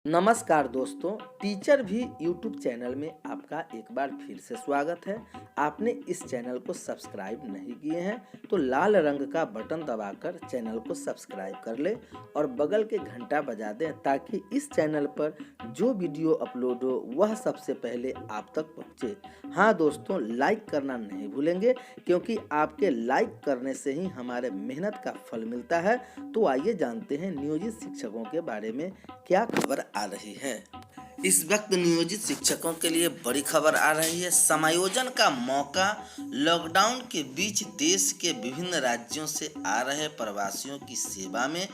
नमस्कार दोस्तों, टीचर भी यूट्यूब चैनल में आपका एक बार फिर से स्वागत है। आपने इस चैनल को सब्सक्राइब नहीं किए हैं तो लाल रंग का बटन दबाकर चैनल को सब्सक्राइब कर ले और बगल के घंटा बजा दें ताकि इस चैनल पर जो वीडियो अपलोड हो वह सबसे पहले आप तक पहुंचे। हाँ दोस्तों, लाइक करना नहीं भूलेंगे क्योंकि आपके लाइक करने से ही हमारे मेहनत का फल मिलता है। तो आइए जानते हैं नियोजित शिक्षकों के बारे में क्या खबर आ रही है। इस वक्त नियोजित शिक्षकों के लिए बड़ी खबर आ रही है। समायोजन का मौका। लॉकडाउन के बीच देश के विभिन्न राज्यों से आ रहे प्रवासियों की सेवा में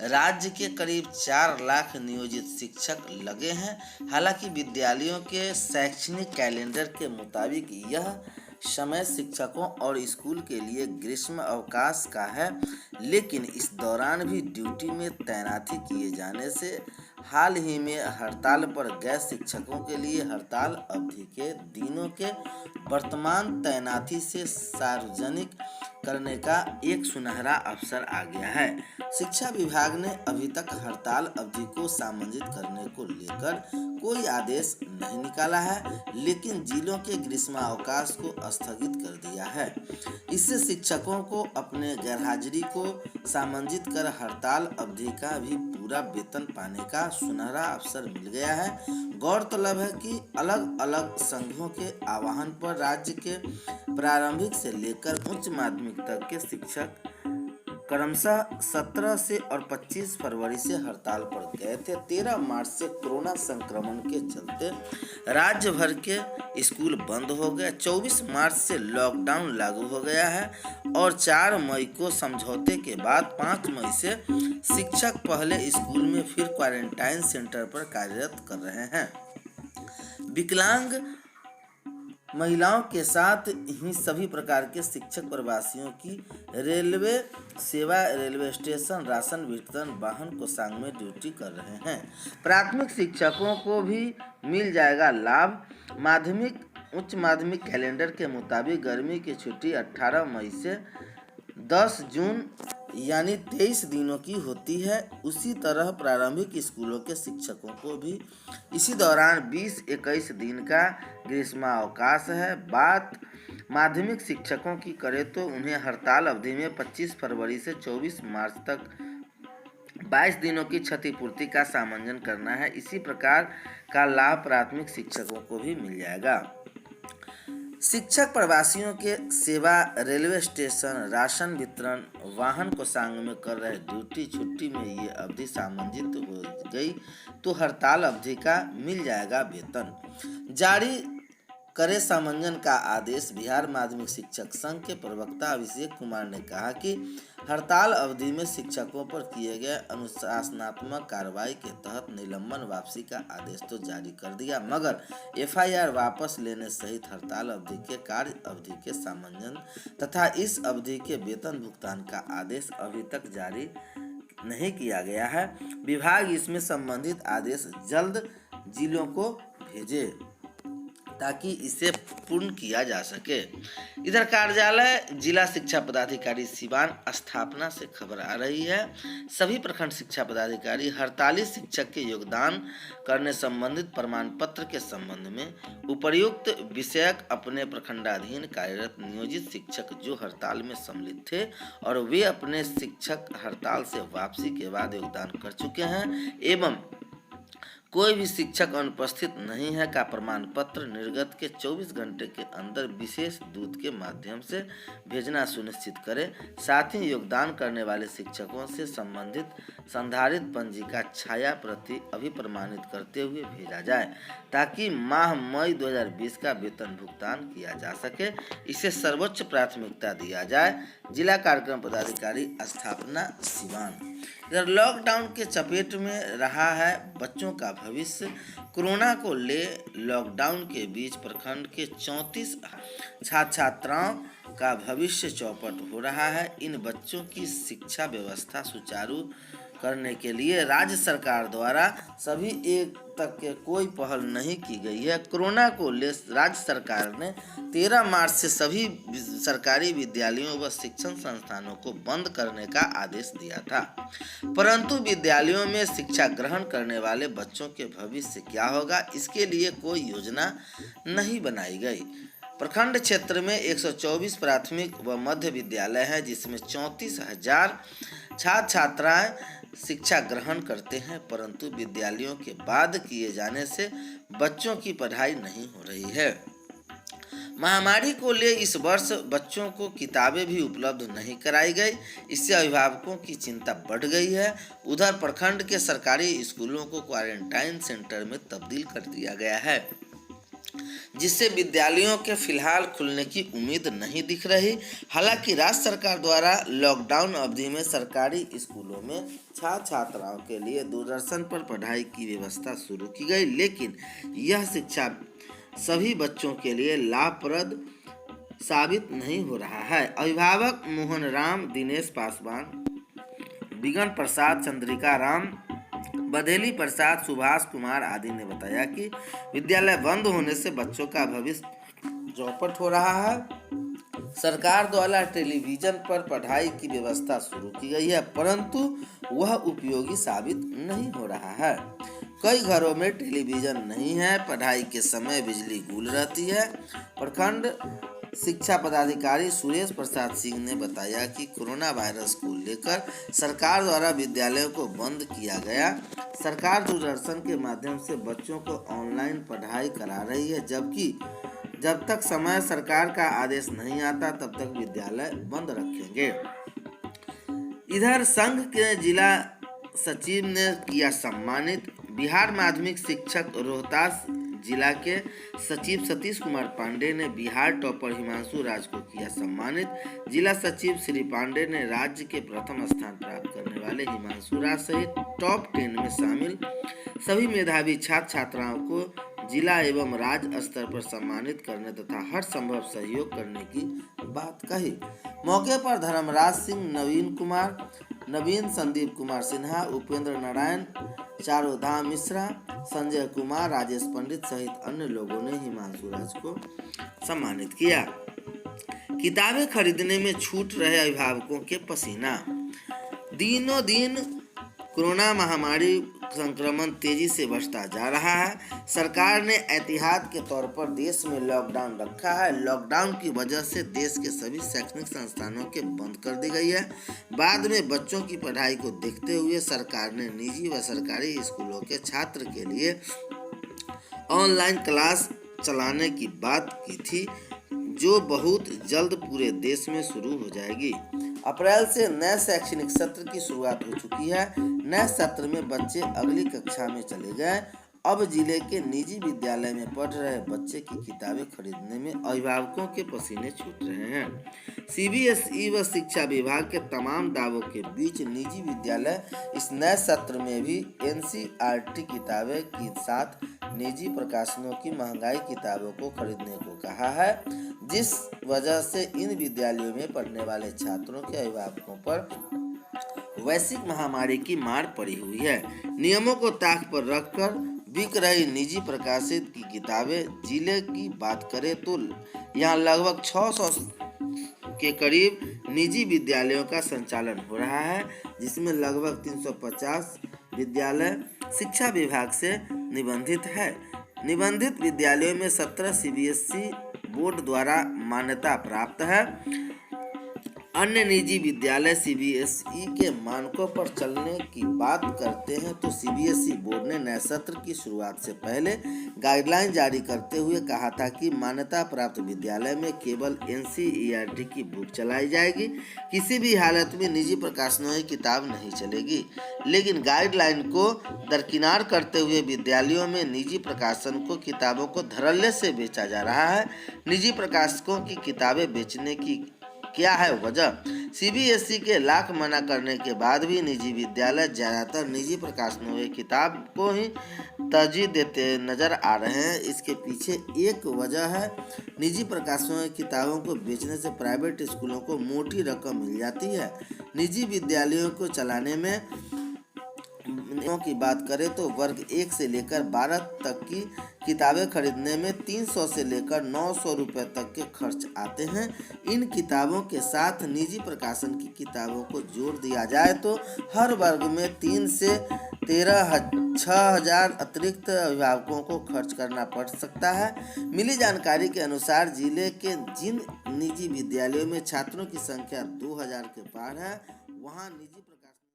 राज्य के करीब 4 लाख नियोजित शिक्षक लगे हैं। हालांकि विद्यालयों के शैक्षणिक कैलेंडर के मुताबिक यह समय शिक्षकों और स्कूल के लिए ग्रीष्म अवकाश का है, लेकिन इस दौरान भी ड्यूटी में तैनाती किए जाने से हाल ही में हड़ताल पर गए शिक्षकों के लिए हड़ताल अवधि के दिनों के वर्तमान तैनाती से सार्वजनिक करने का एक सुनहरा अवसर आ गया है। शिक्षा विभाग ने अभी तक हड़ताल अवधि को सामंजित करने को लेकर कोई आदेश नहीं निकाला है, लेकिन जिलों के ग्रीष्मावकाश को स्थगित कर दिया है। इससे शिक्षकों को अपने गैरहाजिरी को सामंजित कर हड़ताल अवधि का भी पूरा वेतन पाने का सुनहरा अवसर मिल गया है। गौरतलब है कि अलग अलग संघों के आह्वान पर राज्य के प्रारंभिक से लेकर उच्च माध्यमिक तक के शिक्षक क्रमशः 17 से और 25 फरवरी से हड़ताल पर गए थे। 13 मार्च से कोरोना संक्रमण के चलते राज्य भर के स्कूल बंद हो गए। 24 मार्च से लॉकडाउन लागू हो गया है और 4 मई को समझौते के बाद 5 मई से शिक्षक पहले स्कूल में फिर क्वारंटाइन सेंटर पर कार्यरत कर रहे हैं। विकलांग महिलाओं के साथ ही सभी प्रकार के शिक्षक प्रवासियों की रेलवे सेवा, रेलवे स्टेशन, राशन वितरण, वाहन कोषांग में ड्यूटी कर रहे हैं। प्राथमिक शिक्षकों को भी मिल जाएगा लाभ। उच्च माध्यमिक कैलेंडर के मुताबिक गर्मी की छुट्टी 18 मई से 10 जून यानी 23 दिनों की होती है। उसी तरह प्रारंभिक स्कूलों के शिक्षकों को भी इसी दौरान 20-21 दिन का ग्रीष्मावकाश है। बात माध्यमिक शिक्षकों की करें तो उन्हें हड़ताल अवधि में 25 फरवरी से 24 मार्च तक 22 दिनों की क्षतिपूर्ति का सामंजन करना है। इसी प्रकार का लाभ प्राथमिक शिक्षकों को भी मिल जाएगा। शिक्षक प्रवासियों के सेवा, रेलवे स्टेशन, राशन वितरण, वाहन कोषांग में कर रहे ड्यूटी छुट्टी में ये अवधि सामंजित हो गई तो हड़ताल अवधि का मिल जाएगा वेतन। जारी करे सामंजन का आदेश। बिहार माध्यमिक शिक्षक संघ के प्रवक्ता अभिषेक कुमार ने कहा कि हड़ताल अवधि में शिक्षकों पर किए गए अनुशासनात्मक कार्रवाई के तहत निलंबन वापसी का आदेश तो जारी कर दिया, मगर FIR वापस लेने सहित हड़ताल अवधि के कार्य अवधि के सामंजन तथा इस अवधि के वेतन भुगतान का आदेश अभी तक जारी नहीं किया गया है। विभाग इसमें संबंधित आदेश जल्द जिलों को भेजे ताकि इसे पूर्ण किया जा सके। इधर कार्यालय जिला शिक्षा पदाधिकारी सिवान स्थापना से खबर आ रही है। सभी प्रखंड शिक्षा पदाधिकारी हड़ताली शिक्षक के योगदान करने संबंधित प्रमाण पत्र के संबंध में उपर्युक्त विषयक अपने प्रखंडाधीन कार्यरत नियोजित शिक्षक जो हड़ताल में सम्मिलित थे और वे अपने शिक्षक हड़ताल से वापसी के बाद योगदान कर चुके हैं एवं कोई भी शिक्षक अनुपस्थित नहीं है का प्रमाण पत्र निर्गत के 24 घंटे के अंदर विशेष दूत के माध्यम से भेजना सुनिश्चित करें। साथ ही योगदान करने वाले शिक्षकों से संबंधित संधारित पंजिका छाया प्रति अभिप्रमाणित करते हुए भेजा जाए ताकि माह मई 2020 का वेतन भुगतान किया जा सके। इसे सर्वोच्च प्राथमिकता दिया जाए। जिला कार्यक्रम पदाधिकारी स्थापना सिवान। इधर लॉकडाउन के चपेट में रहा है बच्चों का भविष्य। कोरोना को ले लॉकडाउन के बीच प्रखंड के 34 छात्राओं का भविष्य चौपट हो रहा है। इन बच्चों की शिक्षा व्यवस्था सुचारू करने के लिए राज्य सरकार द्वारा सभी एक तक के कोई पहल नहीं की गई है। कोरोना को ले राज्य सरकार ने 13 मार्च से सभी सरकारी विद्यालयों व शिक्षण संस्थानों को बंद करने का आदेश दिया था, परंतु विद्यालयों में शिक्षा ग्रहण करने वाले बच्चों के भविष्य क्या होगा, इसके लिए कोई योजना नहीं बनाई गई। प्रखंड क्षेत्र में 124 प्राथमिक व मध्य विद्यालय हैं, जिसमें 34,000 छात्र छात्राएं शिक्षा ग्रहण करते हैं, परंतु विद्यालयों के बाद किए जाने से बच्चों की पढ़ाई नहीं हो रही है। महामारी को ले इस वर्ष बच्चों को किताबें भी उपलब्ध नहीं कराई गई, इससे अभिभावकों की चिंता बढ़ गई है। उधर प्रखंड के सरकारी स्कूलों को क्वारंटाइन सेंटर में तब्दील कर दिया गया है, जिससे विद्यालयों के फिलहाल खुलने की उम्मीद नहीं दिख रही। हालांकि राज्य सरकार द्वारा लॉकडाउन अवधि में सरकारी स्कूलों में छात्र छात्राओं के लिए दूरदर्शन पर पढ़ाई की व्यवस्था शुरू की गई, लेकिन यह शिक्षा सभी बच्चों के लिए लाभप्रद साबित नहीं हो रहा है। अभिभावक मोहन राम, दिनेश पासवान, बिगन प्रसाद, चंद्रिका राम, बधेली प्रसाद, सुभाष कुमार आदि ने बताया कि विद्यालय बंद होने से बच्चों का भविष्य चौपट हो रहा है। सरकार द्वारा टेलीविजन पर पढ़ाई की व्यवस्था शुरू की गई है, परंतु वह उपयोगी साबित नहीं हो रहा है। कई घरों में टेलीविजन नहीं है, पढ़ाई के समय बिजली गुल रहती है। प्रखंड शिक्षा पदाधिकारी सुरेश प्रसाद सिंह ने बताया कि कोरोना वायरस को लेकर सरकार द्वारा विद्यालयों को बंद किया गया। सरकार दूरदर्शन के माध्यम से बच्चों को ऑनलाइन पढ़ाई करा रही है, जबकि जब तक समय सरकार का आदेश नहीं आता तब तक विद्यालय बंद रखेंगे। इधर संघ के जिला सचिव ने किया सम्मानित। बिहार माध्यमिक शिक्षक रोहतास जिला के सचिव सतीश कुमार पांडे ने बिहार टॉपर हिमांशु राज को किया सम्मानित। जिला सचिव श्री पांडे ने राज्य के प्रथम स्थान प्राप्त करने वाले हिमांशु राज सहित टॉप 10 में शामिल सभी मेधावी छात्र छात्राओं को जिला एवं राज्य स्तर पर सम्मानित करने तथा हर संभव सहयोग करने की बात कही। मौके पर धर्मराज सिंह, नवीन कुमार, नवीन, संदीप कुमार सिन्हा, उपेंद्र नारायण, चारुधाम मिश्रा, संजय कुमार, राजेश पंडित सहित अन्य लोगों ने हिमांशु राज को सम्मानित किया। किताबें खरीदने में छूट रहे अभिभावकों के पसीना। दिनों दिन कोरोना महामारी संक्रमण तेजी से बढ़ता जा रहा है। सरकार ने एहतियात के तौर पर देश में लॉकडाउन रखा है। लॉकडाउन की वजह से देश के सभी शैक्षणिक संस्थानों के बंद कर दी गई है। बाद में बच्चों की पढ़ाई को देखते हुए सरकार ने निजी व सरकारी स्कूलों के छात्र के लिए ऑनलाइन क्लास चलाने की बात की थी, जो बहुत जल्द पूरे देश में शुरू हो जाएगी। अप्रैल से नए शैक्षणिक सत्र की शुरुआत हो चुकी है। नए सत्र में बच्चे अगली कक्षा में चले गए। अब जिले के निजी विद्यालय में पढ़ रहे बच्चे की किताबें खरीदने में अभिभावकों के पसीने छूट रहे हैं। सीबीएसई व शिक्षा विभाग के तमाम दावों के बीच निजी विद्यालय इस नए सत्र में भी एनसीईआरटी किताबें के साथ निजी प्रकाशनों की महंगाई किताबों को खरीदने को कहा है, जिस वजह से इन विद्यालयों में पढ़ने वाले छात्रों के अभिभावकों पर वैश्विक महामारी की मार पड़ी हुई है। नियमों को ताक पर रखकर बिक रही निजी प्रकाशित की किताबें। जिले की बात करें तो यहाँ लगभग 600 के करीब निजी विद्यालयों का संचालन हो रहा है, जिसमें लगभग 350 विद्यालय शिक्षा विभाग से निबंधित है। निबंधित विद्यालयों में 17 सीबीएसई बोर्ड द्वारा मान्यता प्राप्त है। अन्य निजी विद्यालय सीबीएसई के मानकों पर चलने की बात करते हैं तो सीबीएसई बोर्ड ने नए सत्र की शुरुआत से पहले गाइडलाइन जारी करते हुए कहा था कि मान्यता प्राप्त विद्यालय में केवल एनसीईआरटी की बुक चलाई जाएगी, किसी भी हालत में निजी प्रकाशनों की किताब नहीं चलेगी। लेकिन गाइडलाइन को दरकिनार करते हुए विद्यालयों में निजी प्रकाशन को किताबों को धड़ल्ले से बेचा जा रहा है। निजी प्रकाशकों की किताबें बेचने की क्या है वजह? सीबीएसई के लाख मना करने के बाद भी निजी विद्यालय ज्यादातर निजी प्रकाशनों की किताब को ही तरजीह देते नजर आ रहे हैं। इसके पीछे एक वजह है, निजी प्रकाशनों की किताबों को बेचने से प्राइवेट स्कूलों को मोटी रकम मिल जाती है। निजी विद्यालयों को चलाने में की बात करें तो वर्ग 1 से लेकर 12 तक की किताबें खरीदने में 300 से लेकर 900 रुपये तक के खर्च आते हैं। इन किताबों के साथ निजी प्रकाशन की किताबों को जोड़ दिया जाए तो हर वर्ग में 3 से 6,000 अतिरिक्त अभिभावकों को खर्च करना पड़ सकता है। मिली जानकारी के अनुसार जिले के जिन निजी विद्यालयों में छात्रों की संख्या 2000 के पार है, वहां निजी